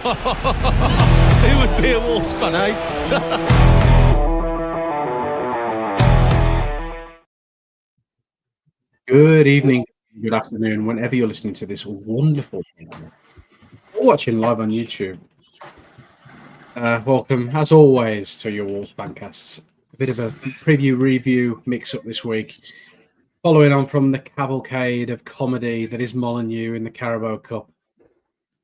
Who would be a Wolves fan, eh? Good evening, good afternoon, whenever you're listening to this wonderful program, or watching live on YouTube. Welcome, as always, to your Wolves Fancast. A bit of a preview review mix up this week, following on from the cavalcade of comedy that is Molineux in the Carabao Cup,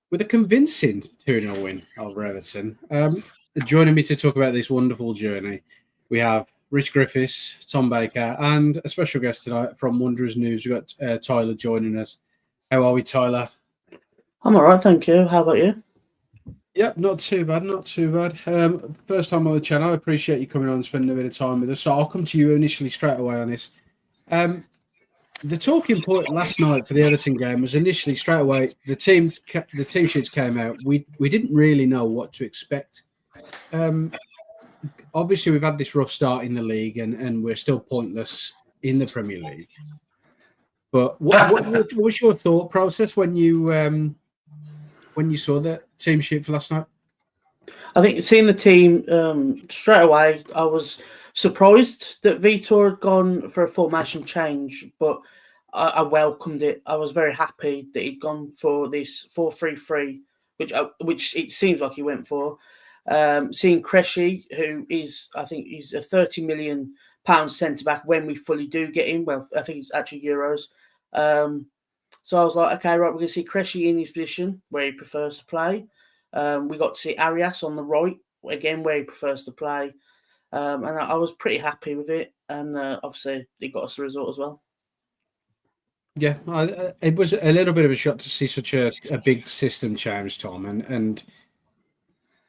with a convincing 2-0 win over Everton. Joining me to talk about this wonderful journey, we have Rich Griffiths, Tom Baker, and a special guest tonight from Wanderers News. We've got Tyler joining us. How are we, Tyler? I'm all right, thank you. How about you? Yep, not too bad, not too bad. First time on the channel. I appreciate you coming on and spending a bit of time with us. So I'll come to you initially straight away on this. The talking point last night for the Everton game was initially straight away the team sheets came out. We didn't really know what to expect. Obviously, we've had this rough start in the league, and we're still pointless in the Premier League. But what was your thought process when you saw the team sheet for last night? I think seeing the team straight away, I was surprised that Vitor had gone for a formation change, but I welcomed it. I was very happy that he'd gone for this 4-3-3, which it seems like he went for. Seeing Cressy, who is, I think he's a £30 million centre-back when we fully do get him. Well, I think it's actually euros. So I was like, okay, right, we're going to see Cressy in his position where he prefers to play. We got to see Arias on the right, again, where he prefers to play. And I was pretty happy with it. And obviously, it got us the result as well. Yeah, it was a little bit of a shock to see such a big system change, Tom. And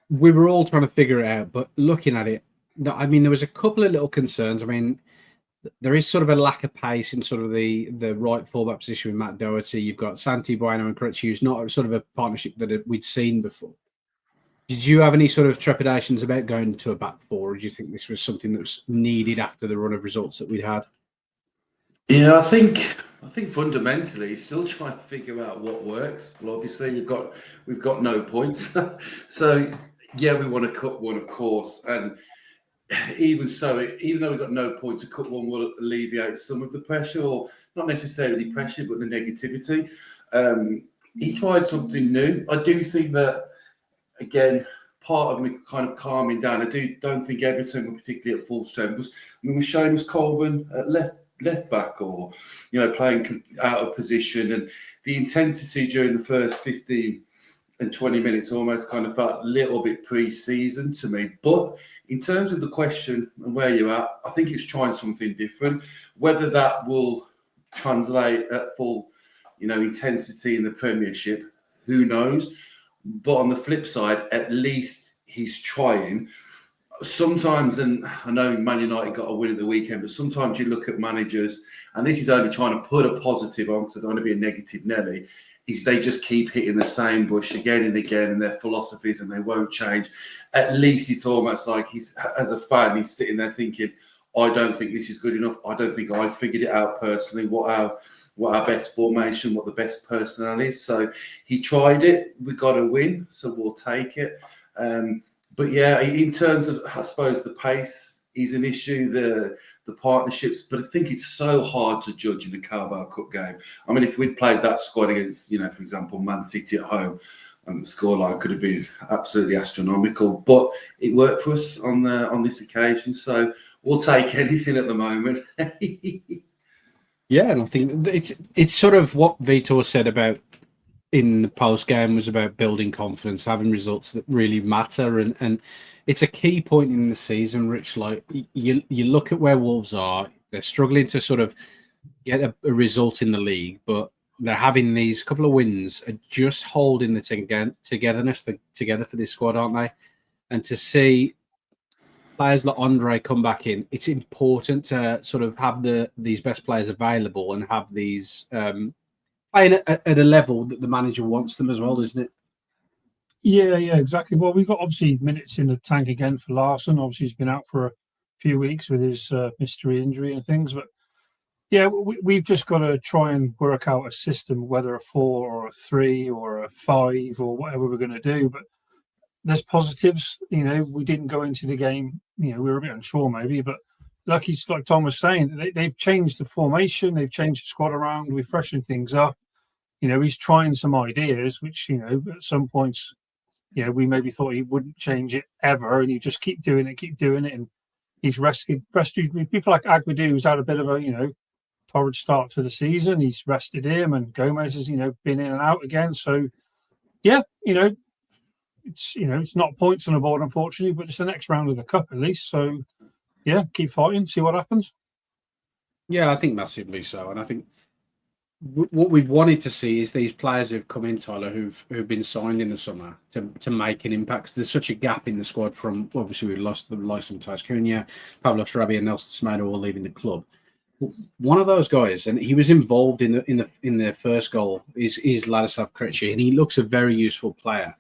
we were all trying to figure it out. But looking at it, I mean, there was a couple of little concerns. I mean, there is sort of a lack of pace in sort of the right fullback position with Matt Doherty. You've got Santi Bueno and Crutch Hughes, not sort of a partnership that we'd seen before. Did you have any sort of trepidations about going to a back four, or do you think this was something that was needed after the run of results that we'd had? Yeah, I think fundamentally, still trying to figure out what works. Well, obviously, we've got no points, so yeah, we want to cut one, of course, and even so, even though we've got no points, a cut one will alleviate some of the pressure, or not necessarily pressure, but the negativity. He tried something new. I do think that, again, part of me kind of calming down. I don't think Everton were particularly at full strength. Because, I mean, was Seamus Coleman at left back, or playing out of position, and the intensity during the first 15 and 20 minutes almost kind of felt a little bit pre-season to me. But in terms of the question and where you're at, I think it's trying something different. Whether that will translate at full, intensity in the Premiership, who knows? But on the flip side, at least he's trying. Sometimes, and I know Man United got a win at the weekend, but sometimes you look at managers, and this is only trying to put a positive on, because I don't want to be a negative Nelly, is they just keep hitting the same bush again and again in their philosophies, and they won't change. At least it's almost like as a fan, he's sitting there thinking, I don't think this is good enough. I don't think I figured it out personally, what our best formation, what the best personnel is. So he tried it. We got a win, so we'll take it. But yeah, in terms of, I suppose, the pace is an issue, the partnerships, but I think it's so hard to judge in the Carabao Cup game. I mean, if we'd played that squad against, for example, Man City at home, and the scoreline could have been absolutely astronomical, but it worked for us on this occasion, so we'll take anything at the moment. Yeah, and I think it's sort of what Vitor said about in the post game was about building confidence, having results that really matter, and it's a key point in the season, Rich. Like you look at where Wolves are, they're struggling to sort of get a result in the league, but they're having these couple of wins, are just holding the togetherness together for this squad, aren't they? And to see players like Andre come back in, it's important to sort of have these best players available and have these playing at a level that the manager wants them as well, isn't it? Yeah, exactly. Well, we've got obviously minutes in the tank again for Larsson. Obviously, he's been out for a few weeks with his mystery injury and things. But Yeah, we've just got to try and work out a system, whether a 4 or a 3 or a 5 or whatever we're going to do. But there's positives. We didn't go into the game. We were a bit unsure maybe, but like Tom was saying, they've changed the formation, they've changed the squad around, we've freshened things up. He's trying some ideas, which at some points, we maybe thought he wouldn't change it ever, and you just keep doing it, and he's rescued people like Aguado, who's had a bit of a torrid start to the season. He's rested him, and Gomez has been in and out again. So yeah, it's not points on the board unfortunately, but it's the next round of the cup at least. So yeah, keep fighting, see what happens. Yeah, I think massively so, and I think what we wanted to see is these players who've come in, Tyler, who've been signed in the summer to make an impact. There's such a gap in the squad from obviously we lost the likes of Taj Cunha, Pablo Sarabia, and Nelson Semedo all leaving the club. One of those guys, and he was involved in the first goal, is Ladislav Krejci, and he looks a very useful player.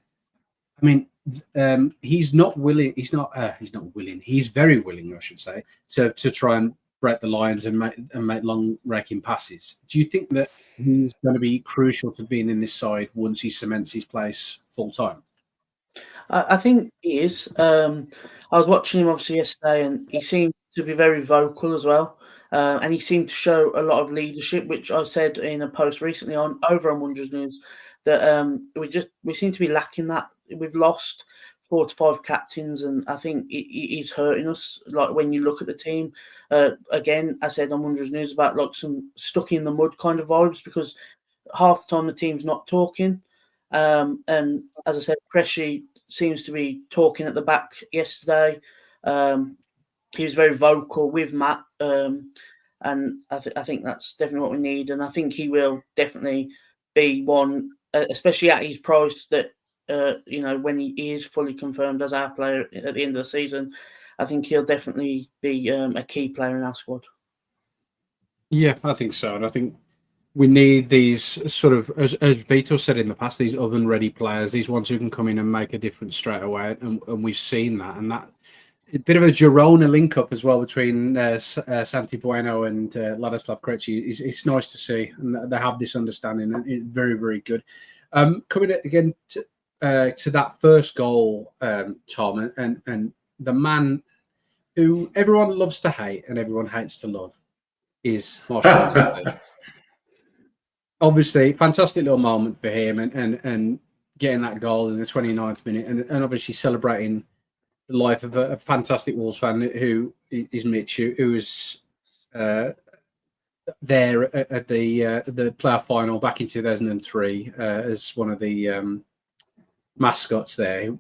I mean, he's not willing. He's not willing. He's very willing, I should say, to try and break the lines and make long raking passes. Do you think that he's going to be crucial to being in this side once he cements his place full time? I think he is. I was watching him obviously yesterday, and he seemed to be very vocal as well. And he seemed to show a lot of leadership, which I said in a post recently on Wanderers News that we seem to be lacking that. We've lost 4 to 5 captains, and I think it is hurting us. Like when you look at the team, again, I said on Wanderers News about like some stuck in the mud kind of vibes, because half the time the team's not talking. And as I said, Krejci seems to be talking at the back yesterday. He was very vocal with Matt, and I think that's definitely what we need. And I think he will definitely be one, especially at his price, that when he is fully confirmed as our player at the end of the season. I think he'll definitely be a key player in our squad. Yeah, I think so, and I think we need these sort of, as Vito said in the past, these oven-ready players, these ones who can come in and make a difference straight away, and we've seen that, and that. A bit of a Girona link-up as well between Santi Bueno and Ladislav Krejci. It's nice to see, and they have this understanding, and it's very, very good. Coming again to that first goal, Tom, and the man who everyone loves to hate and everyone hates to love is Marshall. Obviously, fantastic little moment for him, and getting that goal in the 29th minute, and obviously celebrating the life of a fantastic Wolves fan who is Mitch, who was there at the playoff final back in 2003 as one of the mascots there,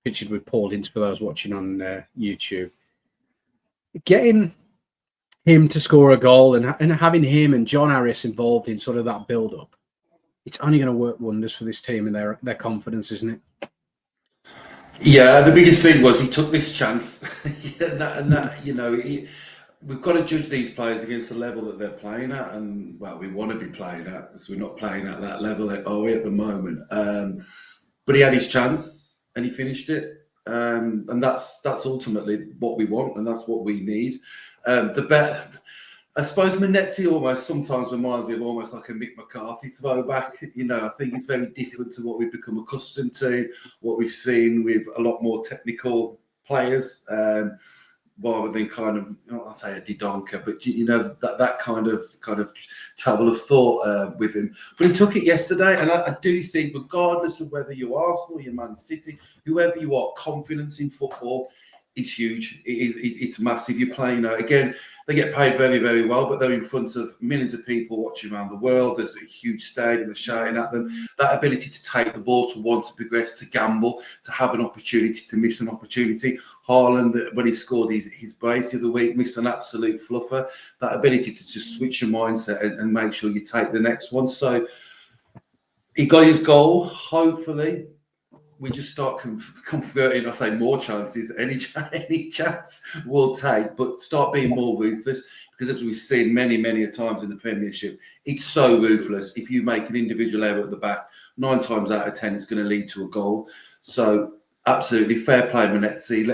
pictured with Paul Ince for those watching on YouTube. Getting him to score a goal and having him and John Harris involved in sort of that build-up, it's only going to work wonders for this team and their confidence, isn't it? Yeah, the biggest thing was he took this chance, we've got to judge these players against the level that they're playing at, and well, we want to be playing at, because we're not playing at that level, are we, at the moment? But he had his chance and he finished it, and that's ultimately what we want, and that's what we need. I suppose Manetzi almost sometimes reminds me of almost like a Mick McCarthy throwback. I think it's very different to what we've become accustomed to, what we've seen with a lot more technical players, rather than kind of, I'll say a Didonka, but that kind of travel of thought with him. But he took it yesterday, and I do think, regardless of whether you're Arsenal, you're Man City, whoever you are, confidence in football is huge. It's massive. You're playing, again, they get paid very, very well, but they're in front of millions of people watching around the world. There's a huge stadium, they're shouting at them. That ability to take the ball, to want to progress, to gamble, to have an opportunity, to miss an opportunity. Haaland, when he scored his brace the other week, missed an absolute fluffer. That ability to just switch your mindset and make sure you take the next one. So he got his goal, hopefully. We just start converting, I say more chances, any chance we'll take, but start being more ruthless, because as we've seen many, many a times in the Premiership, it's so ruthless. If you make an individual error at the back, 9 times out of 10, it's going to lead to a goal. So absolutely fair play, Manetzi.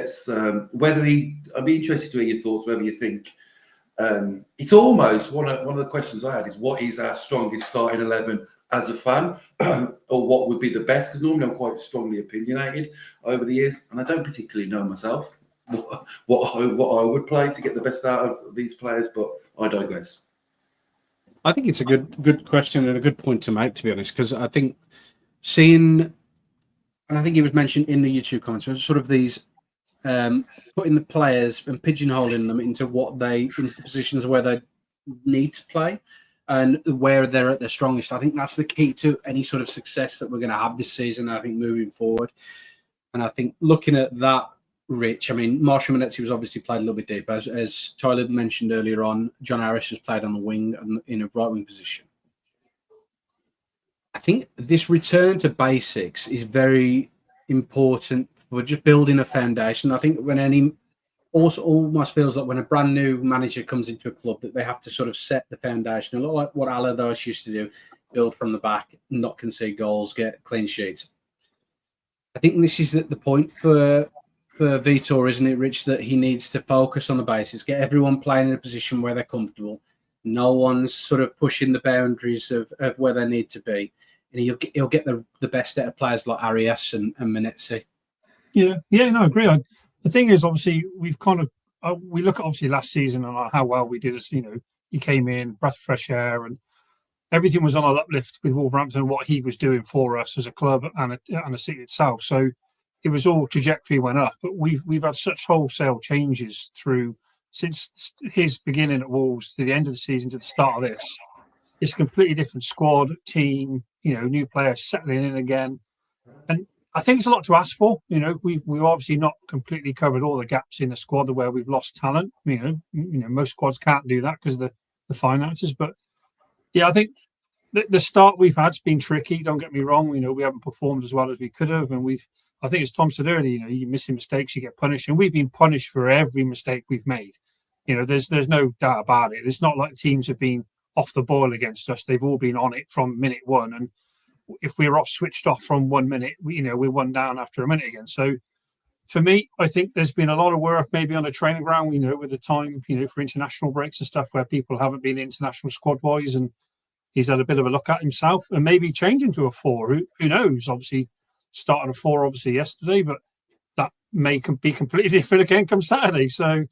I'd be interested to hear your thoughts, whether you think It's almost one of the questions I had is what is our strongest starting 11 as a fan, or what would be the best? Because normally I'm quite strongly opinionated over the years, and I don't particularly know myself what I would play to get the best out of these players. But I digress. I think it's a good question and a good point to make, to be honest, because I think seeing, and I think it was mentioned in the YouTube comments, sort of these putting the players and pigeonholing them into into the positions where they need to play and where they're at their strongest. I think that's the key to any sort of success that we're going to have this season, I think, moving forward. And I think looking at that, Rich, I mean, Marshall Monetzi was obviously played a little bit deep. As Tyler mentioned earlier on, John Harris has played on the wing and in a right wing position. I think this return to basics is very important for just building a foundation. I think also almost feels like when a brand new manager comes into a club that they have to sort of set the foundation, a lot like what Allardyce used to do, build from the back, not concede goals, get clean sheets. I think this is the point for Vitor, isn't it, Rich, that he needs to focus on the basics, get everyone playing in a position where they're comfortable. No one's sort of pushing the boundaries of where they need to be. And he'll get the best out of players like Arias and Monetzi. Yeah, no, I agree. The thing is, obviously, we've kind of we look at obviously last season and how well we did. As he came in, breath of fresh air, and everything was on an uplift with Wolverhampton. What he was doing for us as a club and a city itself. So it was all trajectory went up. But we've had such wholesale changes since his beginning at Wolves to the end of the season to the start of this. It's a completely different squad, team. New players settling in again, and I think it's a lot to ask for. We've obviously not completely covered all the gaps in the squad where we've lost talent. Most squads can't do that because of the finances. But yeah, I think the start we've had's been tricky. Don't get me wrong. We haven't performed as well as we could have, and I think as Tom said earlier, you're missing mistakes, you get punished, and we've been punished for every mistake we've made. There's no doubt about it. It's not like teams have been off the boil against us. They've all been on it from minute one, and if we were switched off from 1 minute, we're one down after a minute again. So for me, I think there's been a lot of work maybe on the training ground, with the time, for international breaks and stuff where people haven't been international squad wise, and he's had a bit of a look at himself and maybe changing to a 4. Who knows? Obviously started a 4 obviously yesterday, but that may be completely different again come Saturday. So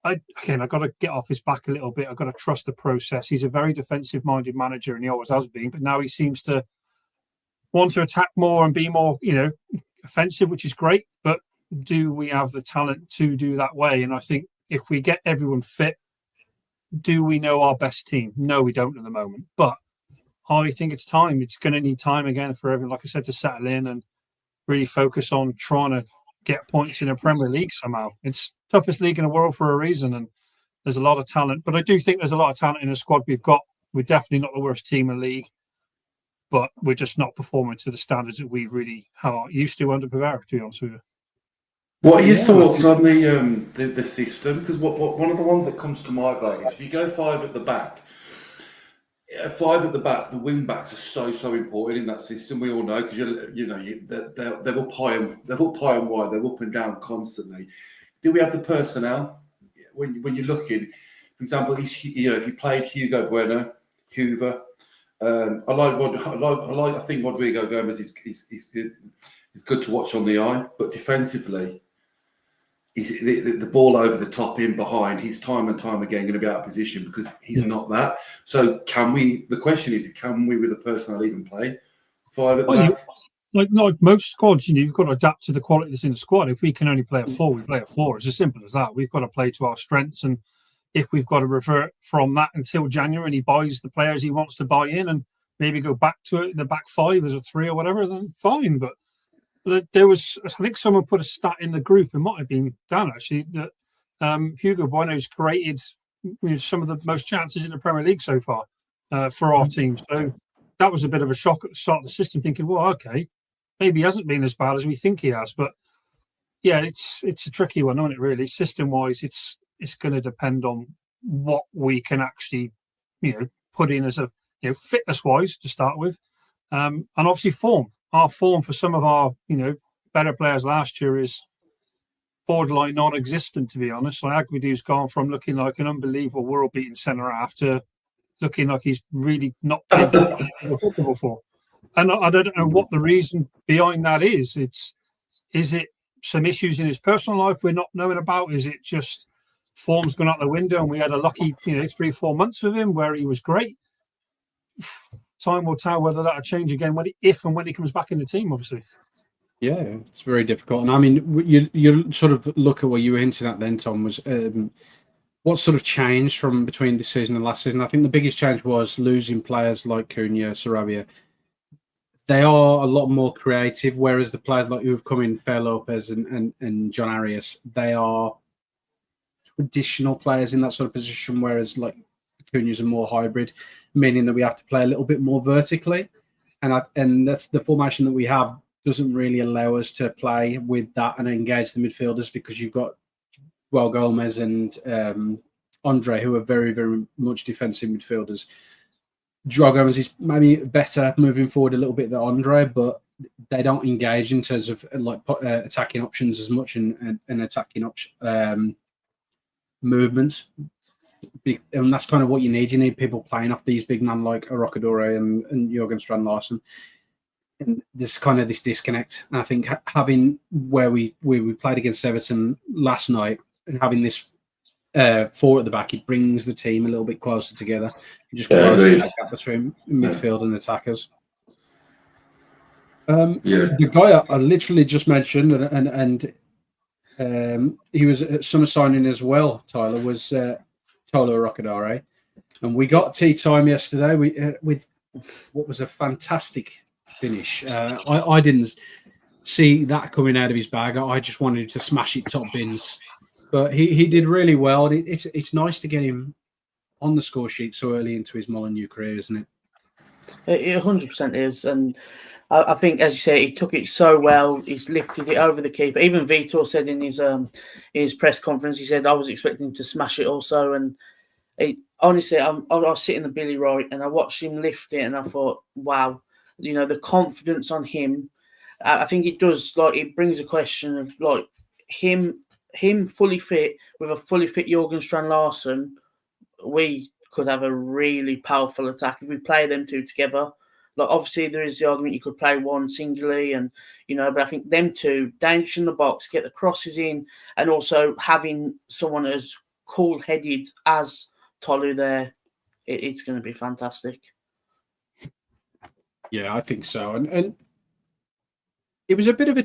I've got to get off his back a little bit. I've got to trust the process. He's a very defensive-minded manager, and he always has been. But now he seems to want to attack more and be more, offensive, which is great. But do we have the talent to do that way? And I think if we get everyone fit, do we know our best team? No, we don't at the moment. But I think it's time. It's going to need time again for everyone, like I said, to settle in and really focus on trying to get points in a Premier League somehow. It's the toughest league in the world for a reason, and there's a lot of talent. But I do think there's a lot of talent in the squad we've got. We're definitely not the worst team in the league, but we're just not performing to the standards that we really are used to under Pavara, to be honest with you. What are your thoughts on the system? Because one of the ones that comes to my mind is if you go 5 at the back, the wing backs are so important in that system. We all know because they will pie and wide, they're up and down constantly. Do we have the personnel when you're looking? For example, if you played Hugo Bueno, Hoover, I think Rodrigo Gomez is good to watch on the eye, but defensively, the ball over the top, in behind, he's time and time again going to be out of position because he's not that. So the question is, can we with the personnel even play 5 at the back? Like most squads, you've got to adapt to the quality that's in the squad. If we can only play a 4, we play a 4. It's as simple as that. We've got to play to our strengths, and if we've got to revert from that until January and he buys the players he wants to buy in and maybe go back to it in the back 5 as a 3 or whatever, then fine. But there was, I think someone put a stat in the group, it might have been Dan actually, that Hugo Bueno's created some of the most chances in the Premier League so far for our team. So that was a bit of a shock at the start of the system, thinking, well, okay, maybe he hasn't been as bad as we think he has. But yeah, it's a tricky one, isn't it, really? System-wise, it's going to depend on what we can actually, put in as a, fitness-wise to start with. And obviously form. Our form for some of our, better players last year is borderline non-existent, to be honest. Like Agbadou's gone from looking like an unbelievable world-beating centre half to looking like he's really not played football before. And I don't know what the reason behind that is. Is it some issues in his personal life we're not knowing about? Is it just form's gone out the window and we had a lucky 3-4 months with him where he was great? Time will tell whether that'll change again if and when he comes back in the team, obviously. Yeah, it's very difficult. And I mean, you sort of look at what you were hinting at then, Tom, was what sort of changed from between this season and last season. I think the biggest change was losing players like Cunha, Sarabia. They are a lot more creative, whereas the players like who've come in, Fer Lopez and John Arias, they are traditional players in that sort of position, whereas like Cunha's a more hybrid, meaning that we have to play a little bit more vertically. And that's the formation that we have doesn't really allow us to play with that and engage the midfielders because you've got Gomez and Andre, who are very, very much defensive midfielders. Joao Gomez is maybe better moving forward a little bit than Andre, but they don't engage in terms of attacking options as much and attacking movements. And that's kind of what you need. You need people playing off these big men like Rockadore and Jurgen Strand Larsen. And there's kind of this disconnect. And I think having where we played against Everton last night and having this four at the back, it brings the team a little bit closer together. You just close that gap between midfield and attackers. The guy I literally just mentioned, and he was at summer signing as well, Tyler, was Tolo Rockadore. And we got tea time yesterday with what was a fantastic finish. I didn't see that coming out of his bag. I just wanted to smash it top bins. But he did really well. It's nice to get him on the score sheet so early into his Molineux career, isn't it? It 100% is. And I think, as you say, he took it so well. He's lifted it over the keeper. Even Vitor said in his press conference, he said, I was expecting him to smash it also. And honestly, I was sitting the Billy Wright and I watched him lift it and I thought, wow, the confidence on him. I think it does, it brings a question of him fully fit with a fully fit Jurgen Strand Larsen. We could have a really powerful attack if we play them two together. Obviously there is the argument you could play one singly but I think them two, dangerous in the box, get the crosses in, and also having someone as cool-headed as Tolu there, it's going to be fantastic. Yeah, I think so. And it's a bit of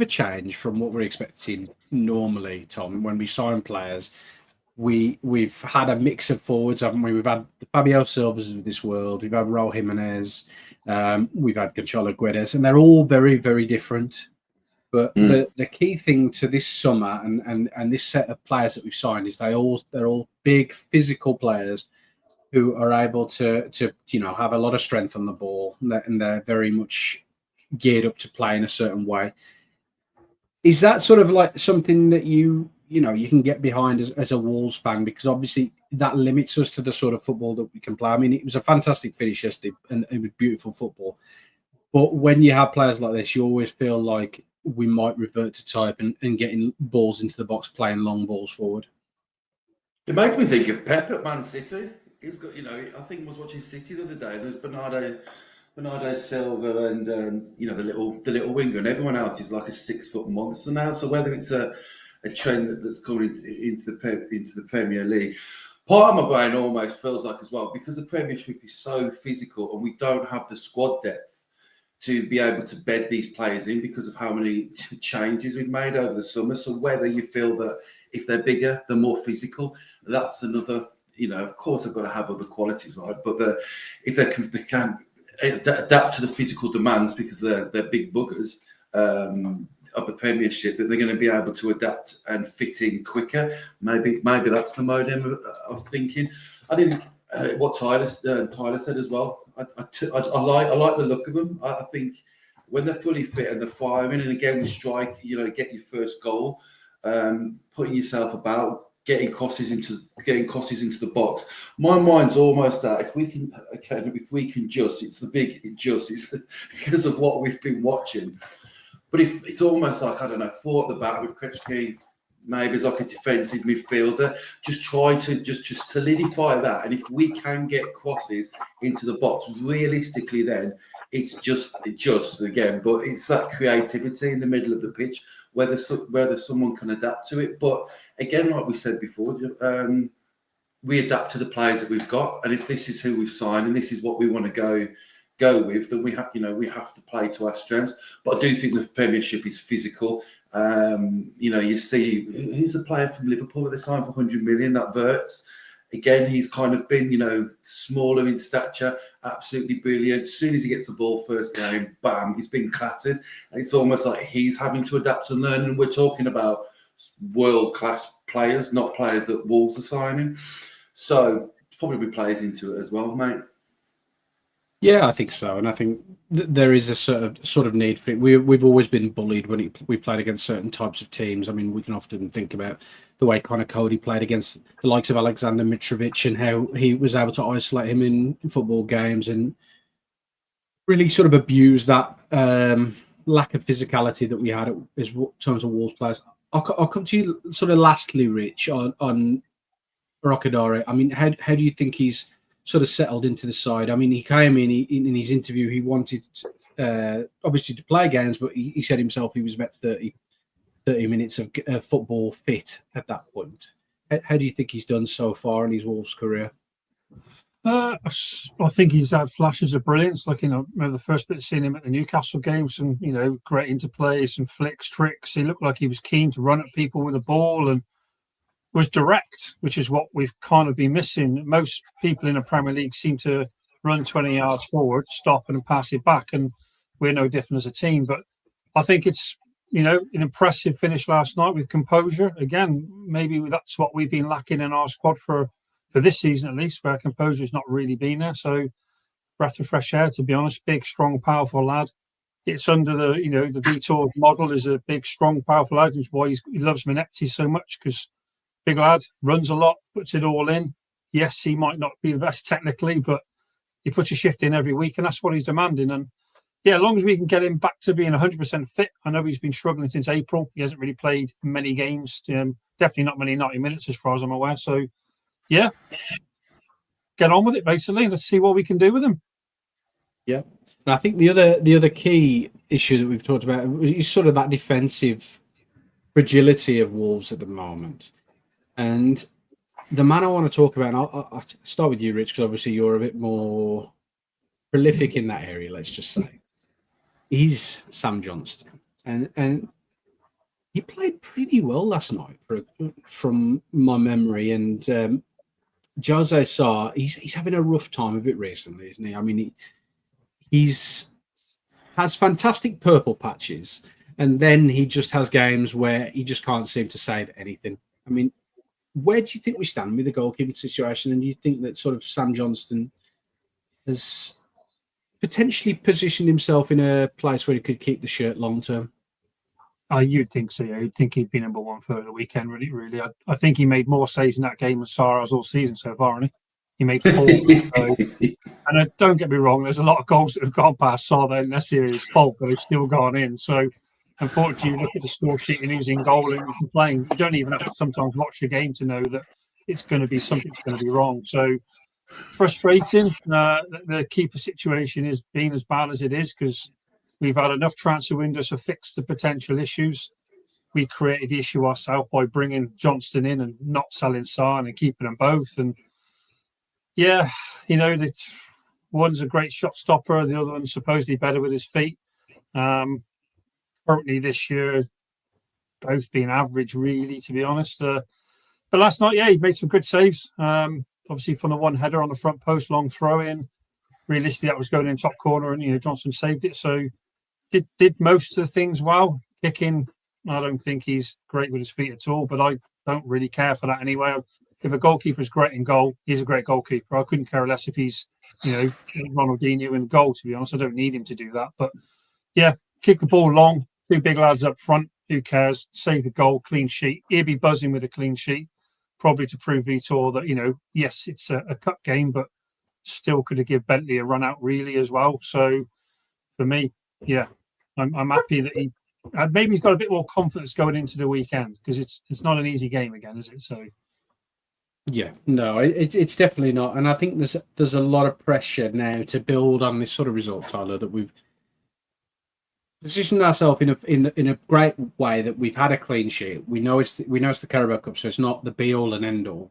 a change from what we're expecting normally, Tom. When we sign players, we've had a mix of forwards, haven't we? We've had the Fabio Silvas of this world, we've had Raul Jimenez, we've had Gonçalo Guedes, and they're all very, very different. But the key thing to this summer and this set of players that we've signed is they're all big physical players who are able to have a lot of strength on the ball, and they're very much geared up to play in a certain way. Is that sort of like something that you can get behind as a Wolves fan? Because obviously that limits us to the sort of football that we can play. I mean, it was a fantastic finish yesterday and it was beautiful football. But when you have players like this, you always feel like we might revert to type and getting balls into the box, playing long balls forward. It makes me think of Pep at Man City. He's got, I think I was watching City the other day, and there's Bernardo Silva and the little winger, and everyone else is like a 6 foot monster now. So whether it's a trend that's coming into the Premier League, part of my brain almost feels like as well, because the Premiership is so physical and we don't have the squad depth to be able to bed these players in because of how many changes we've made over the summer. So whether you feel that if they're bigger, they're more physical, that's another. Of course, they've got to have other qualities, right? But if they can adapt to the physical demands because they're big buggers of the Premiership, that they're going to be able to adapt and fit in quicker. Maybe that's the modem of thinking. I think what Tyler said as well. I like the look of them. I think when they're fully fit and they're firing, and again with strike, get your first goal, putting yourself about. Getting crosses into the box. My mind's almost that if we can just, it's the big it's because of what we've been watching. But if it's almost like, I don't know, 4 at the back with Krejci, maybe as like a defensive midfielder. Just try to just solidify that. And if we can get crosses into the box, realistically, then it's just again, but it's that creativity in the middle of the pitch, whether someone can adapt to it. But again, like we said before, we adapt to the players that we've got, and if this is who we've signed and this is what we want to go with, then we have to play to our strengths. But I do think the Premiership is physical. You see, who's a player from Liverpool that they signed for 100 million? That Wirtz. Again, he's kind of been, smaller in stature, absolutely brilliant. As soon as he gets the ball first game, bam, he's been clattered. And it's almost like he's having to adapt and learn. And we're talking about world-class players, not players that Wolves are signing. So probably plays into it as well, mate. Yeah, I think so, and I think there is a sort of need for it. We've always been bullied when we played against certain types of teams. I mean, we can often think about the way Connor Cody played against the likes of Alexander Mitrovic and how he was able to isolate him in football games and really sort of abuse that lack of physicality that we had as terms of Wolves players. I'll come to you sort of lastly, Rich, on Rockadore. I mean, how do you think he's sort of settled into the side? I mean, he came in his interview, he wanted obviously to play games, but he said himself he was about 30 minutes of football fit at that point. How do you think he's done so far in his Wolves career? I think he's had flashes of brilliance. Like, remember the first bit of seeing him at the Newcastle game, some, great interplays, some flicks, tricks. He looked like he was keen to run at people with the ball and was direct, which is what we've kind of been missing. Most people in the Premier League seem to run 20 yards forward, stop and pass it back, and we're no different as a team. But I think it's, an impressive finish last night with composure. Again, maybe that's what we've been lacking in our squad for this season, at least, where composure's not really been there. So breath of fresh air, to be honest. Big, strong, powerful lad. It's under the Vitor's model is a big, strong, powerful lad, which is why he loves Minetti so much, because big lad, runs a lot, puts it all in. Yes, he might not be the best technically, but he puts a shift in every week, and that's what he's demanding. And yeah, as long as we can get him back to being 100% fit. I know he's been struggling since April. He hasn't really played many games, definitely not many 90 minutes as far as I'm aware. So yeah, get on with it, basically. Let's see what we can do with him. Yeah. And I think the other key issue that we've talked about is sort of that defensive fragility of Wolves at the moment. And the man I want to talk about, and I'll start with you, Rich, because obviously you're a bit more prolific in that area, let's just say. He's Sam Johnston. And he played pretty well last night from my memory. And Jose Sarr, he's having a rough time of it recently, isn't he? I mean, he's has fantastic purple patches, and then he just has games where he just can't seem to save anything. I mean, where do you think we stand with the goalkeeping situation? And do you think that sort of Sam Johnston has potentially positioned himself in a place where he could keep the shirt long term? You'd think so, yeah. You'd think he'd be number one for the weekend, really. I think he made more saves in that game than Sarr has all season so far, hasn't he? He made 4. And don't get me wrong, there's a lot of goals that have gone past Sarr that unless it's his fault, but they've still gone in. So, unfortunately, you look at the score sheet and who's in goal and you complain. You don't even have to sometimes watch the game to know that it's going to be something's going to be wrong. So, frustrating. The keeper situation is being as bad as it is because we've had enough transfer windows to fix the potential issues. We created the issue ourselves by bringing Johnston in and not selling Sarr and keeping them both. And yeah, one's a great shot stopper, the other one's supposedly better with his feet. Currently this year, both being average, really, to be honest. But last night, yeah, he made some good saves. Obviously, from the one header on the front post, long throw in. Realistically, that was going in top corner, and Johnston saved it. So did most of the things well. Kicking, I don't think he's great with his feet at all, but I don't really care for that anyway. If a goalkeeper's great in goal, he's a great goalkeeper. I couldn't care less if he's, Ronaldinho in goal, to be honest. I don't need him to do that. But yeah, kick the ball long, 2 big lads up front. Who cares? Save the goal, clean sheet. He'll be buzzing with a clean sheet, probably to prove Vitor that, yes, it's a cup game, but still could have given Bentley a run out really as well. So for me, yeah, I'm happy that he maybe he's got a bit more confidence going into the weekend because it's not an easy game again, is it? So. Yeah, no, it's definitely not, and I think there's a lot of pressure now to build on this sort of result, Tyler. That we've positioned ourselves in a great way. That we've had a clean sheet. We know it's the Carabao Cup, so it's not the be all and end all.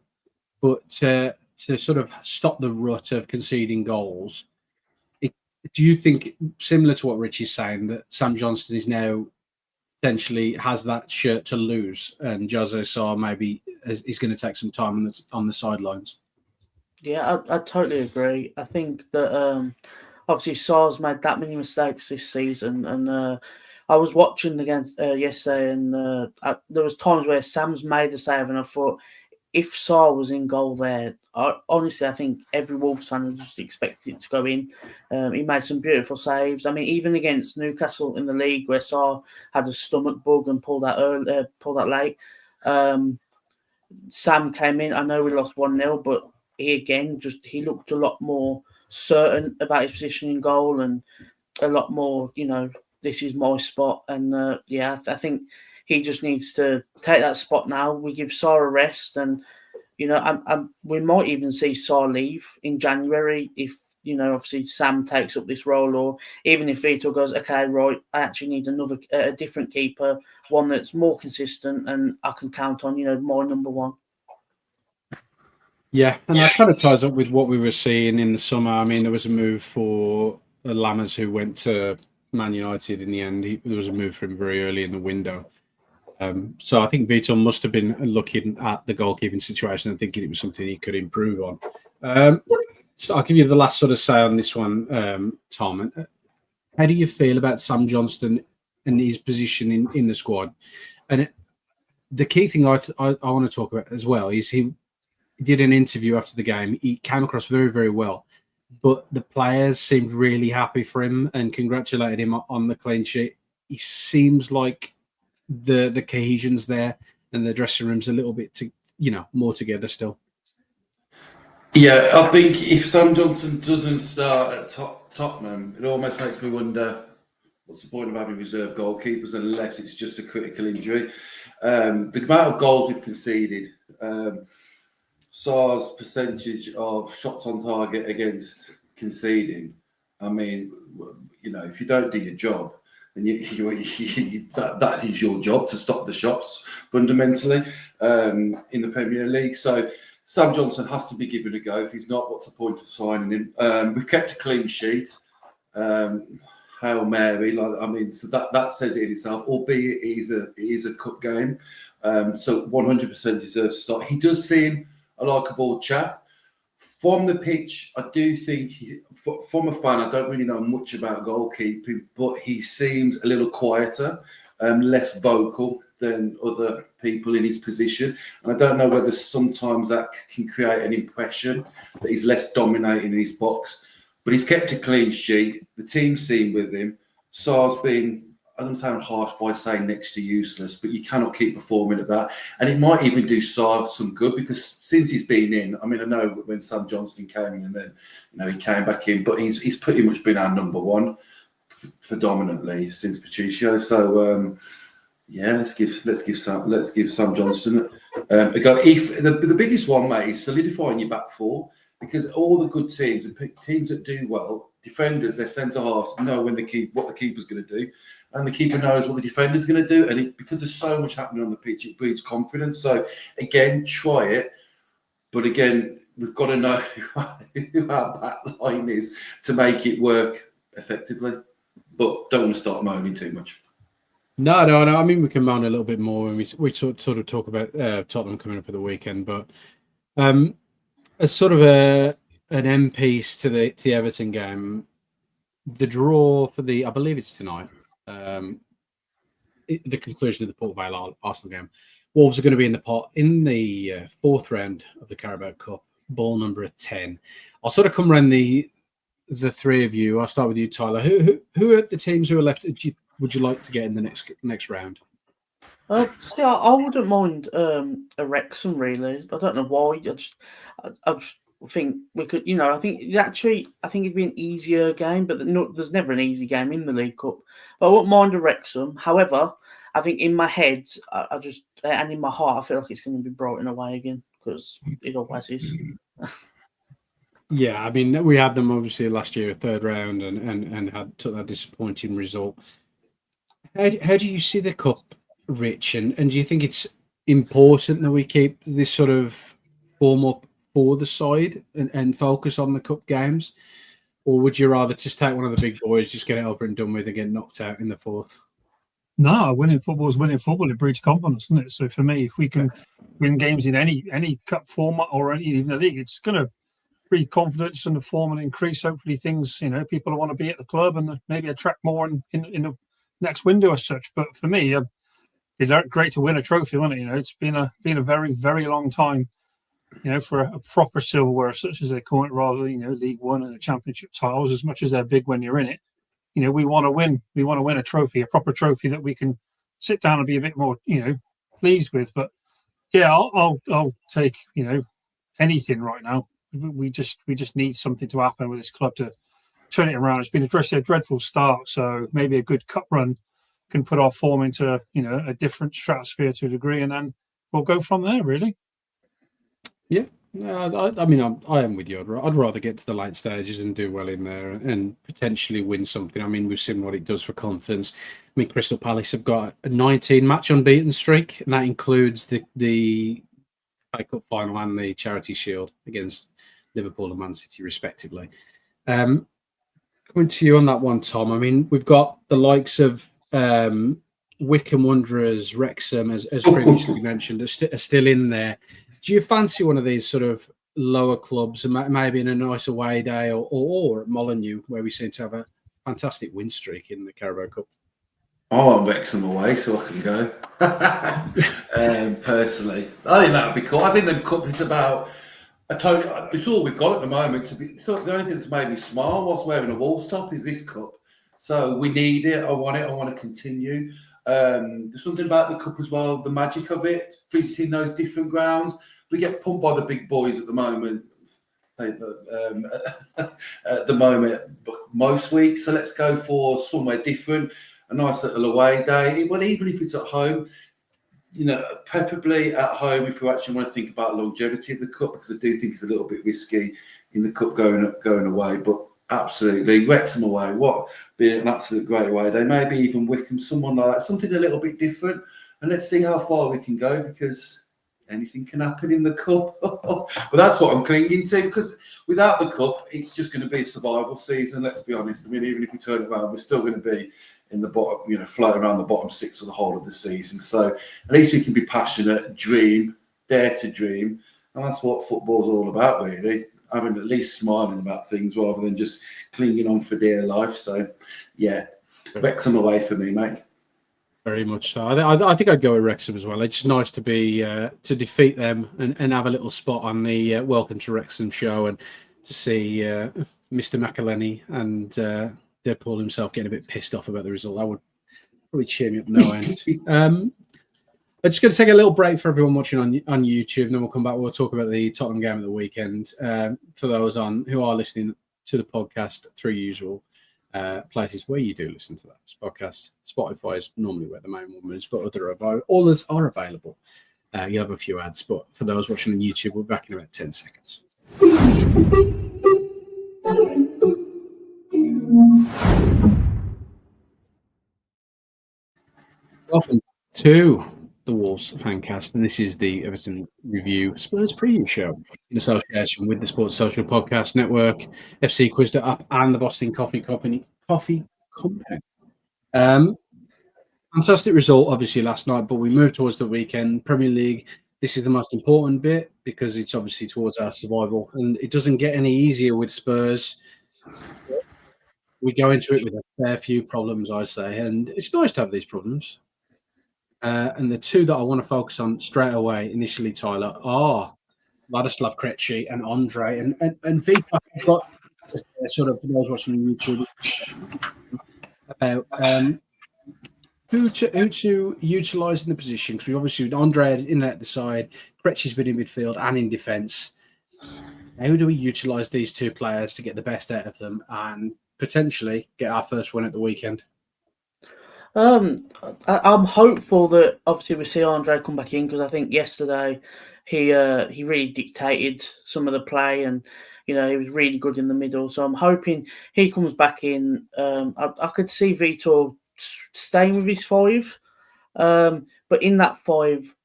But to sort of stop the rut of conceding goals, do you think, similar to what Richie's saying, that Sam Johnstone is now potentially has that shirt to lose, and Jose Sarr maybe is going to take some time on the sidelines? Yeah, I totally agree. I think that obviously Sarr's made that many mistakes this season, and I was watching against yesterday, and there was times where Sam's made a save, and I thought if Sarr was in goal there, honestly, I think every Wolves fan would just expect it to go in. He made some beautiful saves. I mean, even against Newcastle in the league, where Sarr had a stomach bug and pulled that late. Sam came in. I know we lost 1-0, but he looked a lot more certain about his position in goal and a lot more, this is my spot. And I think he just needs to take that spot now. We give Sarr a rest, and we might even see Sarr leave in January if obviously Sam takes up this role, or even if Vitor goes, okay, right, I actually need a different keeper, one that's more consistent, and I can count on my number one. Yeah, and that kind of ties up with what we were seeing in the summer. I mean, there was a move for Lammers who went to Man United in the end. There was a move for him very early in the window. So I think Vitor must have been looking at the goalkeeping situation and thinking it was something he could improve on. So I'll give you the last sort of say on this one, Tom. How do you feel about Sam Johnstone and his position in the squad? And the key thing I want to talk about as well is he did an interview after the game. He came across very, very well, but the players seemed really happy for him and congratulated him on the clean sheet. He seems like the cohesion's there and the dressing room's a little bit more together still. Yeah, I think if Sam Johnstone doesn't start at Tottenham, it almost makes me wonder what's the point of having reserve goalkeepers unless it's just a critical injury. The amount of goals we've conceded, Sarr's percentage of shots on target against conceding. I mean, if you don't do your job, then that is your job to stop the shots fundamentally in the Premier League. So Sam Johnstone has to be given a go. If he's not, what's the point of signing him? We've kept a clean sheet. Hail Mary, so that says it in itself. Albeit it is a cup game, so 100% deserves to start. He does seem a likeable chap. From the pitch, I do think from a fan, I don't really know much about goalkeeping, but he seems a little quieter, less vocal than other people in his position. And I don't know whether sometimes that can create an impression that he's less dominating in his box. But he's kept a clean sheet. The team's seen with him. Sarr's been, I don't sound harsh by saying next to useless, but you cannot keep performing at that. And it might even do Sarr some good because since he's been in, I mean, I know when Sam Johnstone came in and then, he came back in, but he's pretty much been our number one predominantly since Patricio. So, let's give Sam Johnstone a go. If the biggest one, mate, is solidifying your back four, because all the good teams and teams that do well, defenders, their centre halves know what the keeper's going to do, and the keeper knows what the defender's going to do. And because there's so much happening on the pitch, it breeds confidence. So again, try it, but again, we've got to know who our back line is to make it work effectively. But don't want to start moaning too much. No. I mean, we can moan a little bit more when we sort of talk about Tottenham coming up for the weekend. But as sort of an end piece to the Everton game, the draw for I believe it's tonight, the conclusion of the Port Vale Arsenal game. Wolves are going to be in the pot in the fourth round of the Carabao Cup, ball number 10. I'll sort of come around the three of you. I'll start with you, Tyler. Who are the teams who are left? Would you like to get in the next round? I wouldn't mind a Wrexham, really. I don't know why. think we could, I think it'd be an easier game, but there's never an easy game in the League Cup. But I wouldn't mind a Wrexham. However, I think in my head, and in my heart, I feel like it's going to be Brighton away again, because it always is. Yeah, I mean, we had them obviously last year, third round, and took that disappointing result. How do you see the cup, Rich? And do you think it's important that we keep this sort of form up for the side and focus on the cup games? Or would you rather just take one of the big boys, just get it over and done with, and get knocked out in the fourth? No, winning football is winning football. It breeds confidence, isn't it? So for me, if we can win games in any cup format or even the league, it's going to breed confidence in the form and increase, hopefully, things, people want to be at the club and maybe attract more in the next window as such. But for me, it's great to win a trophy, wasn't it? It's been a very, very long time, for a proper silverware, such as they call it, rather, League One and the Championship titles, as much as they're big when you're in it. We want to win. We want to win a trophy, a proper trophy that we can sit down and be a bit more, pleased with. But yeah, I'll take, anything right now. We just need something to happen with this club to turn it around. It's been a dreadful start, so maybe a good cup run can put our form into a different stratosphere to a degree, and then we'll go from there. Really. Yeah, I mean, I am with you. I'd rather get to the late stages and do well in there and potentially win something. I mean, we've seen what it does for confidence. I mean, Crystal Palace have got a 19-match unbeaten streak, and that includes the FA Cup final and the Charity Shield against Liverpool and Man City, respectively. Coming to you on that one, Tom. I mean, we've got the likes of Wycombe Wanderers, Wrexham, as previously mentioned, are still in there. Do you fancy one of these sort of lower clubs, maybe in a nice away day, or at Molineux, where we seem to have a fantastic win streak in the Carabao Cup? I want Wrexham away so I can go. Personally, I think that would be cool. I think the cup is about it's all we've got at the moment. The only thing that's made me smile whilst wearing a Wolves top is this cup. So we need it. I want it. I want to continue. There's something about the cup as well, the magic of it, visiting those different grounds. We get pumped by the big boys at the moment. At the moment, most weeks. So let's go for somewhere different, a nice little away day. Well, even if it's at home, preferably at home if we actually want to think about longevity of the cup, because I do think it's a little bit risky in the cup going away. But absolutely, Wrexham away, what being an absolute great away day. Maybe even Wycombe, someone like that, something a little bit different. And let's see how far we can go, because anything can happen in the cup. But that's what I'm clinging to, because without the cup, it's just going to be a survival season, let's be honest. I mean, even if we turn it around, we're still going to be in the bottom, floating around the bottom six for the whole of the season. So at least we can be passionate, dream, dare to dream. And that's what football's all about, really. Having at least smiling about things rather than just clinging on for dear life. So, yeah, Wrexham away for me, mate. Very much so. I think I'd go with Wrexham as well. It's just nice to be to defeat them and have a little spot on the Welcome to Wrexham show, and to see Mr. McElhenney and Deadpool himself getting a bit pissed off about the result. That would probably cheer me up no end. I'm just going to take a little break for everyone watching on YouTube, and then we'll come back. We'll talk about the Tottenham game at the weekend. For those who are listening to the podcast through usual places where you do listen to that podcast, Spotify is normally where the main one is, but others are available. You have a few ads, but for those watching on YouTube, we're back in about 10 seconds. Welcome to the Wolves Fancast, and this is the Everton Review Spurs Preview Show in association with the Sports Social Podcast Network, FC Quizda Up, and the Boston Coffee Company. Fantastic result, obviously, last night, but we moved towards the weekend. Premier League, this is the most important bit because it's obviously towards our survival, and it doesn't get any easier with Spurs. We go into it with a fair few problems, I say, and it's nice to have these problems. And the two that I want to focus on straight away, initially, Tyler, are Ladislav Krejci and Andre. And Vika has got sort of, for those watching on YouTube, about who to utilise in the position. Because we obviously, Andre in at the side, Krejci's been in midfield and in defence. How do we utilise these two players to get the best out of them and potentially get our first win at the weekend? I'm hopeful that obviously we see Andre come back in, because I think yesterday he really dictated some of the play, and he was really good in the middle. So I'm hoping he comes back in. I could see Vitor staying with his 5, but in that 5,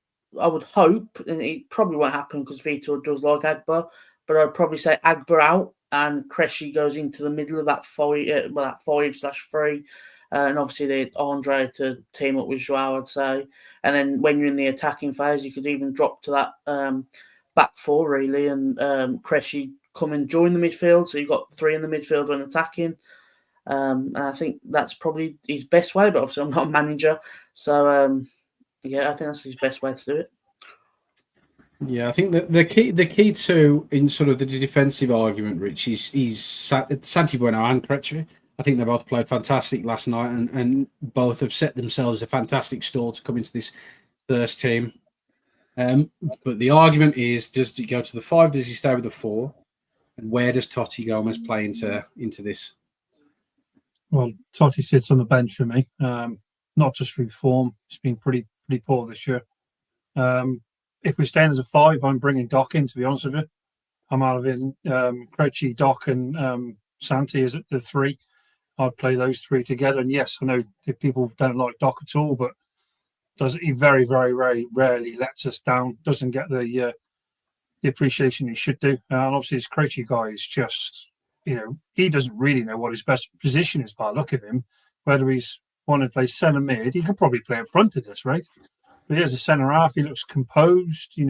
I would hope, and it probably won't happen because Vitor does like Agba, but I'd probably say Agba out and Cressy goes into the middle of that 5, that 5/3. And obviously the Andre to team up with Joao, I'd say. And then when you're in the attacking phase, you could even drop to that back 4, really, and Cressy come and join the midfield. So you've got 3 in the midfield when attacking. And I think that's probably his best way, but obviously I'm not a manager. So, I think that's his best way to do it. Yeah, I think the key to in sort of the defensive argument, Rich, is Santi Bueno and Cressy. I think they both played fantastic last night, and both have set themselves a fantastic stall to come into this first team. But the argument is, does he go to the 5? Does he stay with the 4? And where does Totti Gomez play into this? Well, Totti sits on the bench for me, not just through form. It's been pretty poor this year. If we're staying as a 5, I'm bringing Doc in, to be honest with you. I'm having Cressy, Doc, and Santi as the 3. I'd play those 3 together. And yes, I know people don't like Doc at all, but he very, very, very rarely lets us down. Doesn't get the appreciation he should do. And obviously, this Cressy guy is just, he doesn't really know what his best position is by the look of him. Whether he's wanting to play centre mid, he could probably play in front of this, right? But here's a centre half. He looks composed.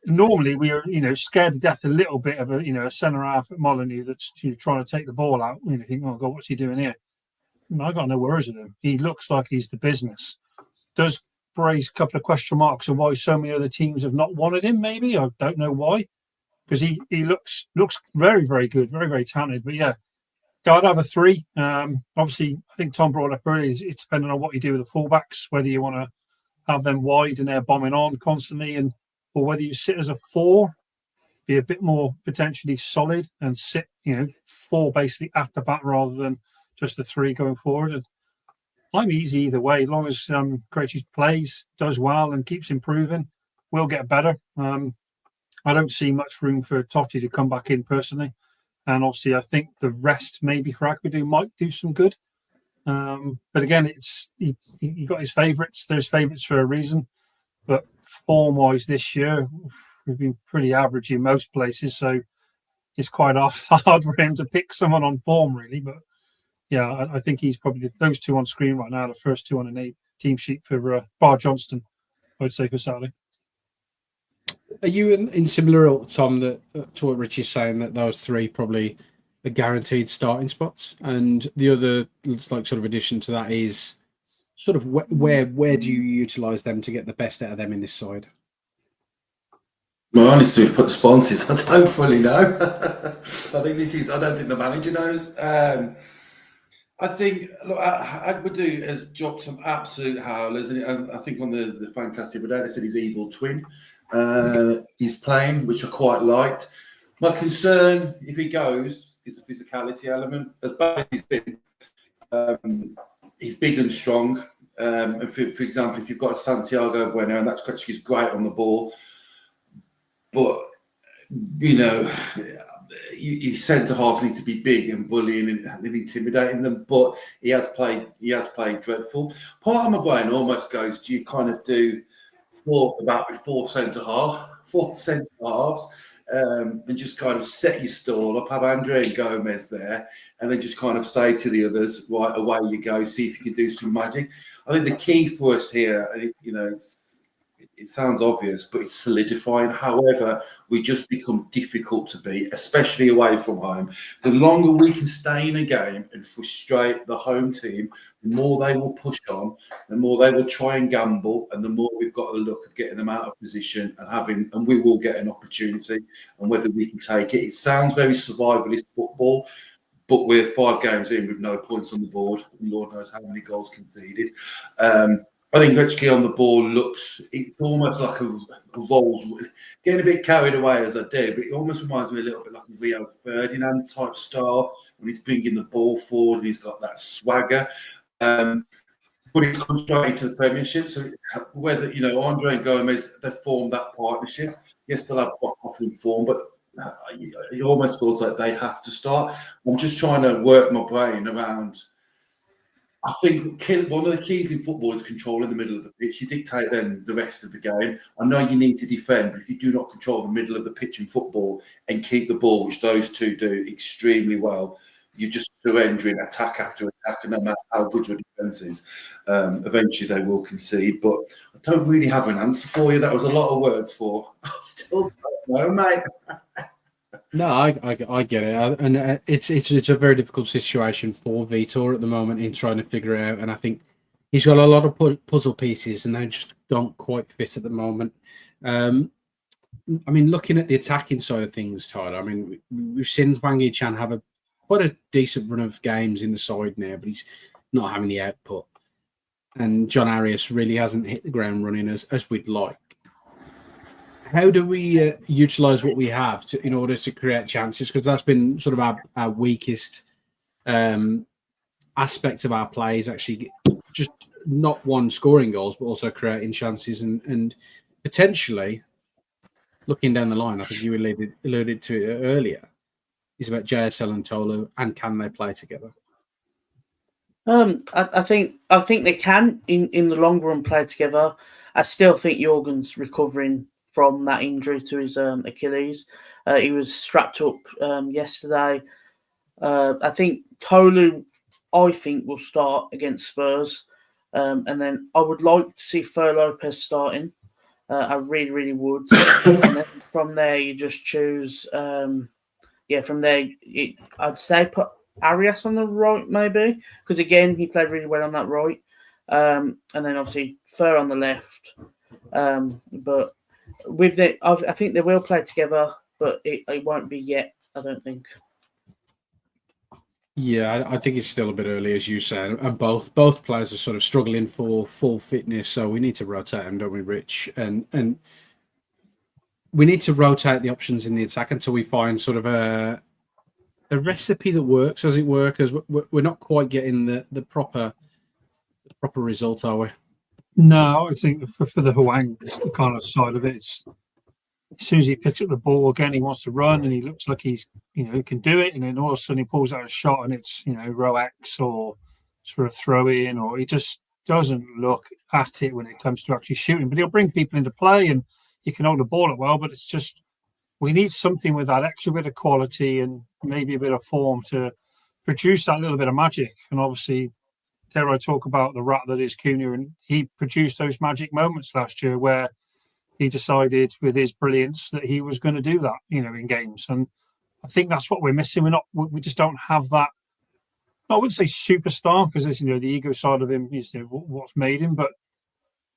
Normally we are, scared to death a little bit of a centre half at Molineux that's trying to take the ball out. You think, oh God, what's he doing here? I got no worries with him. He looks like he's the business. Does raise a couple of question marks on why so many other teams have not wanted him. Maybe I don't know why, because he looks very, very good, very, very talented. But yeah, I'd have a 3. Obviously, I think Tom brought up earlier. It's depending on what you do with the fullbacks, whether you want to have them wide and they're bombing on constantly, or whether you sit as a 4, be a bit more potentially solid and sit, 4 basically at the back rather than just a 3 going forward. And I'm easy either way, as long as Cressy plays, does well and keeps improving, we'll get better. I don't see much room for Totti to come back in personally. And obviously, I think the rest maybe for Agbadou might do some good. But again, he got his favourites. There's favourites for a reason. But form-wise this year, we've been pretty average in most places. So it's quite hard for him to pick someone on form, really. But yeah, I think he's probably those 2 on screen right now, the first 2 on the team sheet for Bar Johnston, I would say, for Saturday. Are you in similar, Tom, to what Rich is saying, that those 3 probably are guaranteed starting spots, and the other sort of addition to that is sort of where do you utilise them to get the best out of them in this side? Well, honestly, put the sponsors. I don't fully know. I don't think the manager knows. I think, look, Agbadou has dropped some absolute howlers, and I think on the Fancast the other day they said his evil twin. He's playing, which I quite liked. My concern, if he goes, is the physicality element. As bad as he's been, he's big and strong. And for example, if you've got a Santiago Bueno, and that's actually great on the ball, but your centre half need to be big and bullying and intimidating them. But he has played dreadful. Part of my brain almost goes, do you kind of do four centre halves, and just kind of set your stall up, have Andre and Gomez there, and then just kind of say to the others, right, away you go, see if you can do some magic. I think the key for us here, it sounds obvious, but it's solidifying. However, we just become difficult to beat, especially away from home. The longer we can stay in a game and frustrate the home team, the more they will push on, the more they will try and gamble, and the more we've got a look of getting them out of position and we will get an opportunity, and whether we can take it. It sounds very survivalist football, but we're 5 games in with no points on the board, and Lord knows how many goals conceded. I think Gretzky on the ball it's almost like a role, getting a bit carried away as I do, but it almost reminds me a little bit like a Rio Ferdinand type style when he's bringing the ball forward and he's got that swagger. But he's come straight to the Premiership, so whether, Andre and Gomez, they formed that partnership. Yes, they'll have off in form, but it almost feels like they have to start. I'm just trying to work my brain around. I think one of the keys in football is controlling the middle of the pitch. You dictate then the rest of the game. I know you need to defend, but if you do not control the middle of the pitch in football and keep the ball, which those two do extremely well, you're just surrendering attack after attack, and no matter how good your defence is, eventually they will concede. But I don't really have an answer for you. That was a lot of words for. I still don't know, mate. No, I get it, and it's a very difficult situation for Vitor at the moment in trying to figure it out. And I think he's got a lot of puzzle pieces, and they just don't quite fit at the moment. I mean, looking at the attacking side of things, Tyler. I mean, we've seen Hwang Hee-chan have quite a decent run of games in the side now, but he's not having the output. And John Arias really hasn't hit the ground running as we'd like. How do we utilise what we have in order to create chances? Because that's been sort of our weakest aspect of our play, is actually just not one scoring goals, but also creating chances and potentially looking down the line. I think you alluded to it earlier. Is about JSL and Tolu, and can they play together? I think they can in the long run play together. I still think Jorgen's recovering from that injury to his Achilles. He was strapped up yesterday. I think Tolu, will start against Spurs, and then I would like to see Fer Lopez starting. I really, really would. And then from there, you just choose. From there, I'd say put Arias on the right, maybe, because again, he played really well on that right. And then obviously Fer on the left. But with I think they will play together, but it won't be yet, I don't think. Yeah, I think it's still a bit early, as you said, and both players are sort of struggling for full fitness, so we need to rotate them, don't we, Rich? And we need to rotate the options in the attack until we find sort of a recipe that works, as it were, because we're not quite getting the proper result, are we? No, I think for the Hwang kind of side of it, it's as soon as he picks up the ball again, he wants to run, and he looks like he's can do it, and then all of a sudden he pulls out a shot, and it's row X or sort of throw in, or he just doesn't look at it when it comes to actually shooting. But he'll bring people into play, and he can hold the ball up well. But it's just we need something with that extra bit of quality and maybe a bit of form to produce that little bit of magic. And obviously, dare I talk about the rat that is Cunha, and he produced those magic moments last year where he decided with his brilliance that he was going to do that, in games. And I think that's what we're missing. We just don't have that. I wouldn't say superstar, because there's, the ego side of him is what's made him, but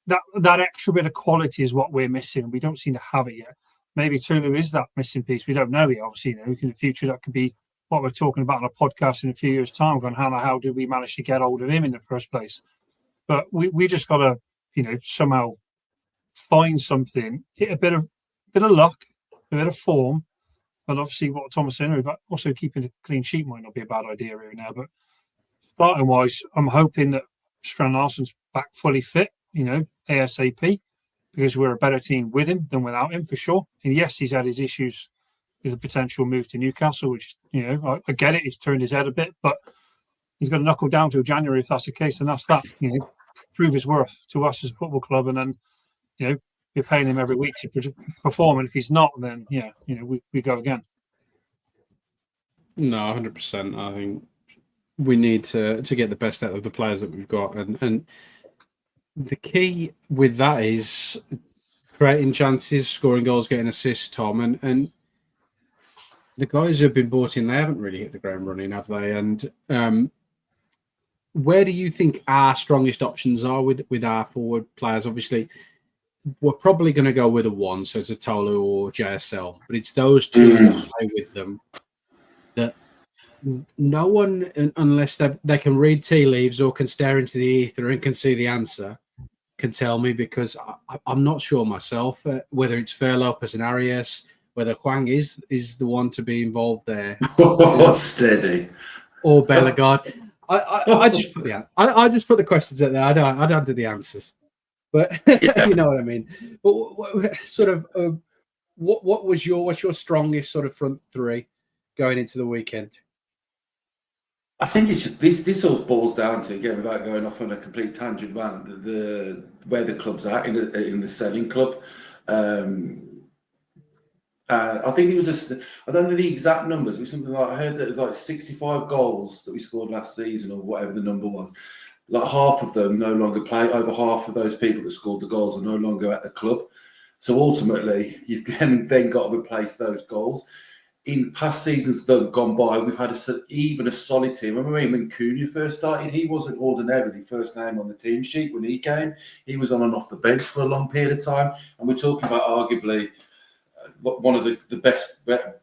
that extra bit of quality is what we're missing. We don't seem to have it yet. Maybe Tulu is that missing piece. We don't know yet. Obviously, in the future that could be what we're talking about on a podcast in a few years' time. Going, how do we manage to get hold of him in the first place? But we just got to, somehow find something, a bit of luck, a bit of form, but obviously what Thomas said, but also keeping a clean sheet might not be a bad idea here now. But starting wise, I'm hoping that Strand Larsen's back fully fit, ASAP, because we're a better team with him than without him for sure. And yes, he's had his issues with a potential move to Newcastle, which I get it. He's turned his head a bit, but he's got to knuckle down till January if that's the case, and that's that. Prove his worth to us as a football club, and then we're paying him every week to perform. And if he's not, then we go again. No, 100%. I think we need to get the best out of the players that we've got, and the key with that is creating chances, scoring goals, getting assists, Tom, and the guys who have been brought in, they haven't really hit the ground running, have they? And where do you think our strongest options are with our forward players? Obviously, we're probably going to go with a one, so it's a Tolu or JSL, but it's those two that play with them that no one, unless they can read tea leaves or can stare into the ether and can see the answer, can tell me, because I'm not sure myself whether it's Fer Lopez and Arias, whether Hwang is the one to be involved there. Steady. Or Bellegarde. I just put I just put the questions out there. I don't do the answers, but you know what I mean. But sort of, what's your strongest sort of front three going into the weekend? I think it's just, this all boils down to, again, without going off on a complete tangent, man, where the club's at in the selling club. I think it was just, I don't know the exact numbers, but something like, I heard that it was like 65 goals that we scored last season, or whatever the number was. Like half of them no longer play. Over half of those people that scored the goals are no longer at the club. So ultimately, you've then got to replace those goals. In past seasons that have gone by, we've had even a solid team. I remember when Cunha first started, he wasn't ordinarily first name on the team sheet when he came. He was on and off the bench for a long period of time. And we're talking about arguably one of the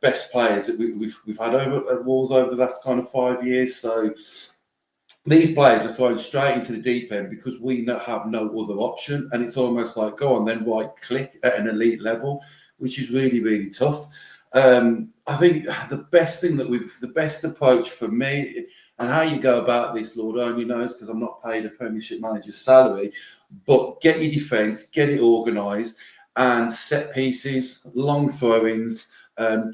best players that we've had over at Wolves over the last kind of 5 years. So these players are thrown straight into the deep end because we have no other option. And it's almost like, go on then, right click at an elite level, which is really, really tough. I think the best approach for me, and how you go about this, Lord only knows, because I'm not paid a Premiership manager's salary, but get your defence, get it organised, and set pieces, long throw-ins,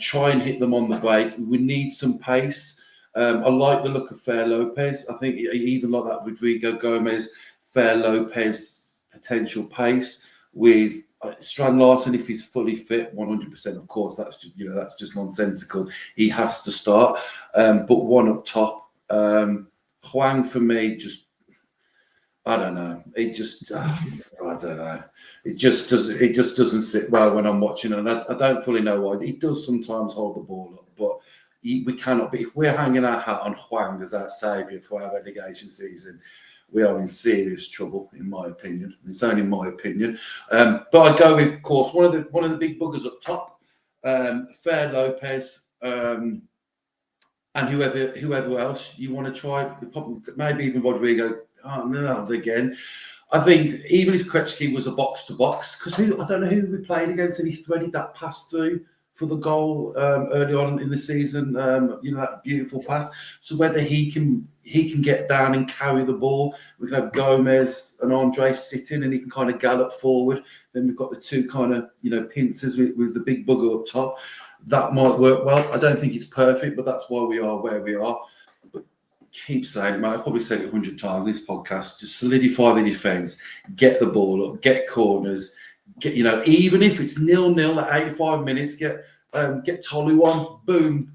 try and hit them on the break. We need some pace. I like the look of Fer Lopez. I think even like that Rodrigo Gomez, Fer Lopez potential pace with Strand Larsen, if he's fully fit, 100%. Of course, that's just nonsensical. He has to start, but one up top. Hwang for me, just I don't know. It just I don't know. It just doesn't sit well when I'm watching, and I don't fully know why. He does sometimes hold the ball up, but we cannot. But if we're hanging our hat on Hwang as our saviour for our relegation season, we are in serious trouble, in my opinion. It's only my opinion, but I go with, of course, one of the big buggers up top, Fer Lopez, and whoever else you want to try. Maybe even Rodrigo. Oh, no, again. I think even if Krejci was a box to box, because I don't know who we played against, and he threaded that pass through for the goal early on in the season. That beautiful pass. So whether he can get down and carry the ball, we can have Gomez and Andre sitting, and he can kind of gallop forward. Then we've got the two kind of pincers with the big bugger up top. That might work well. I don't think it's perfect, but that's why we are where we are. But keep saying it, man. I've probably said it 100 times this podcast. Just solidify the defence, get the ball up, get corners, get even if it's 0-0 at 85 minutes, get Tolu on, boom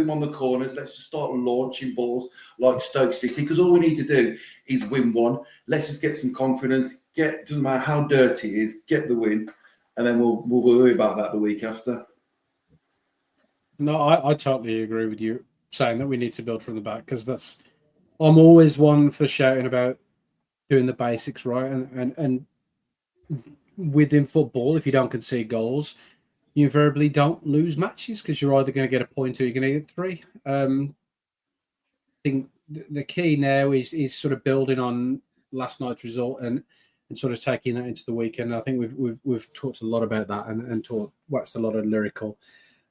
on the corners. Let's just start launching balls like Stoke City, because all we need to do is win one. Let's just get some confidence. Doesn't matter how dirty it is, get the win, and then we'll worry about that the week after. No, I totally agree with you saying that we need to build from the back, because I'm always one for shouting about doing the basics right, and within football, if you don't concede goals, you invariably don't lose matches, because you're either going to get a point or you're going to get three. I think the key now is sort of building on last night's result and sort of taking that into the weekend. I think we've talked a lot about that and waxed a lot of lyrical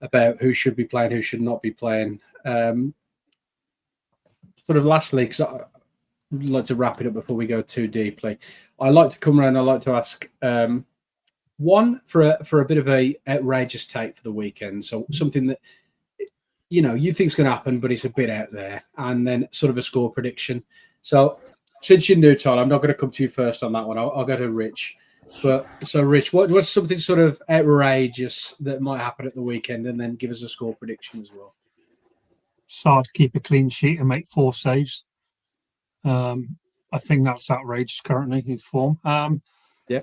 about who should be playing, who should not be playing. Sort of lastly, because I'd like to wrap it up before we go too deeply, I like to come around. I like to ask one for a bit of a outrageous take for the weekend. So something that you think is going to happen, but it's a bit out there, and then sort of a score prediction. So since you're new, Tyler, I'm not going to come to you first on that one. I'll go to Rich. But so, Rich, what's something sort of outrageous that might happen at the weekend, and then give us a score prediction as well? Sarr to keep a clean sheet and make 4 saves. I think that's outrageous currently, his form. Yeah.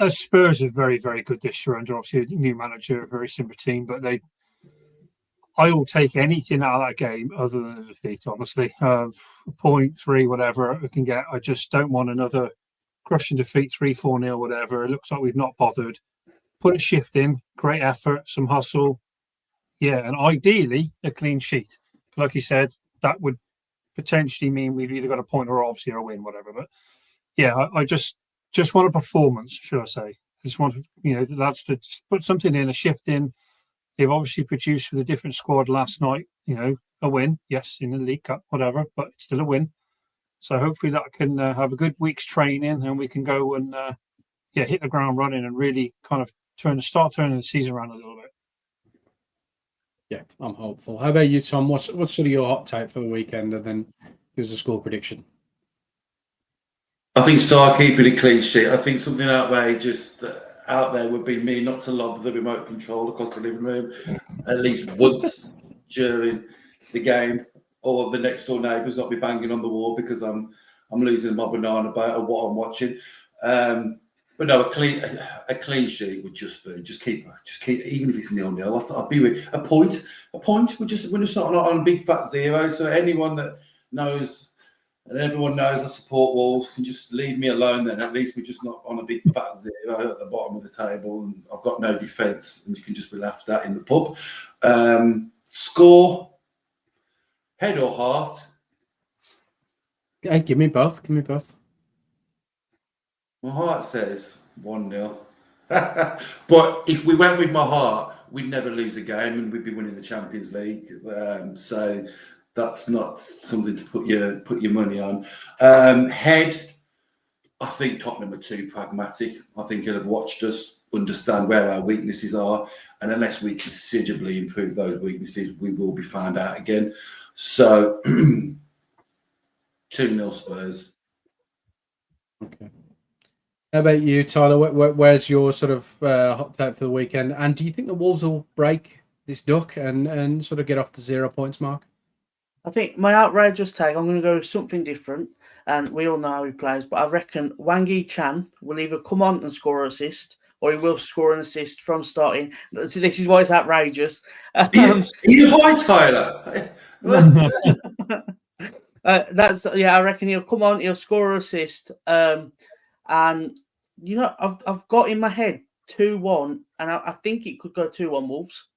Spurs are very, very good this year under obviously a new manager, a very similar team, but I will take anything out of that game other than a defeat, honestly. 0.3, whatever I can get. I just don't want another crushing defeat, 3-4-0, whatever. It looks like we've not bothered. Put a shift in, great effort, some hustle. Yeah, and ideally a clean sheet. Like you said, that would potentially mean we've either got a point or obviously a win, whatever. But I just want a performance, should I say? I just want the lads to put something in, a shift in. They've obviously produced with a different squad last night. A win, yes, in the League Cup, whatever, but it's still a win. So hopefully that can have a good week's training, and we can go and hit the ground running and really kind of start turning the season around a little bit. Yeah, I'm hopeful. How about you, Tom? What's sort of your hot take for the weekend, and then give us a score prediction? I think Star keeping a clean sheet. I think something outrageous out there would be me not to lob the remote control across the living room at least once during the game, or the next door neighbours not be banging on the wall because I'm losing my banana boat or what I'm watching. But no, a clean sheet would just keep even if it's 0-0. I'd be with a point. We're just not on a big fat zero. So anyone that knows and everyone knows I support Wolves can just leave me alone. Then at least we're just not on a big fat zero at the bottom of the table, and I've got no defence, and you can just be laughed at in the pub. Score, head or heart? Hey, give me both. My heart says 1-0. But if we went with my heart, we'd never lose a game and we'd be winning the Champions League. So that's not something to put your money on. Head, I think Tottenham are too pragmatic. I think he'll have watched us, understand where our weaknesses are, and unless we considerably improve those weaknesses, we will be found out again. So 2-0 Spurs. Okay. How about you, Tyler? Where's your sort of hot take for the weekend? And do you think the Wolves will break this duck and sort of get off the 0 points mark? I think my outrageous take, I'm going to go something different, and we all know how he plays, but I reckon Wangi Chan will either come on and score an assist, or he will score an assist from starting. So this is why it's outrageous. You high, Tyler. I reckon he'll come on, he'll score an assist, and I've got in my head 2-1, and I think it could go 2-1 Wolves.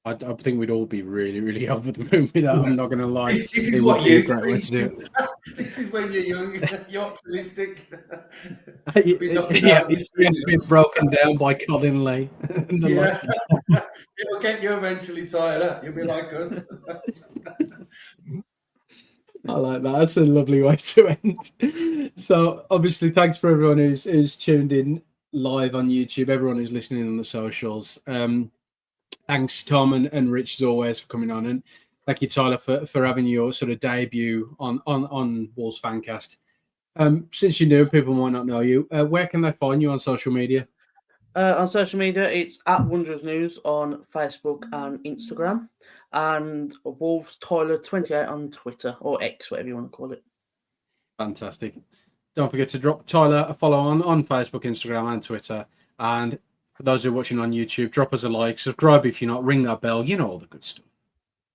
I think we'd all be really, really over the moon with that. I'm not going to lie. This is what you're great way to do it. This is when you're young, you're optimistic. It's been broken down by Colin Lee. Yeah. It'll get you eventually, Tyler. You'll be like us. I like that. That's a lovely way to end. So, obviously, thanks for everyone who's tuned in live on YouTube, everyone who's listening on the socials. Thanks, Tom and Rich, as always, for coming on. And thank you, Tyler, for having your sort of debut on Wolves Fancast. Since you're new, people might not know you. Where can they find you on social media? On social media, it's at Wanderers News on Facebook and Instagram, and Wolves Tyler 28 on Twitter, or X, whatever you want to call it. Fantastic. Don't forget to drop Tyler a follow on Facebook, Instagram, and Twitter. And for those who are watching on YouTube, drop us a like, subscribe if you're not, ring that bell, you know all the good stuff.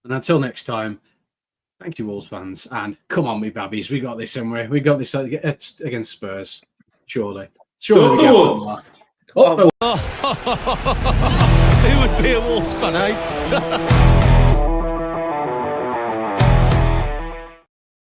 And until next time, thank you, Wolves fans, and come on, me babbies, we got this somewhere. We got this against Spurs, surely. Surely we get one. Who would be a Wolves fan, eh?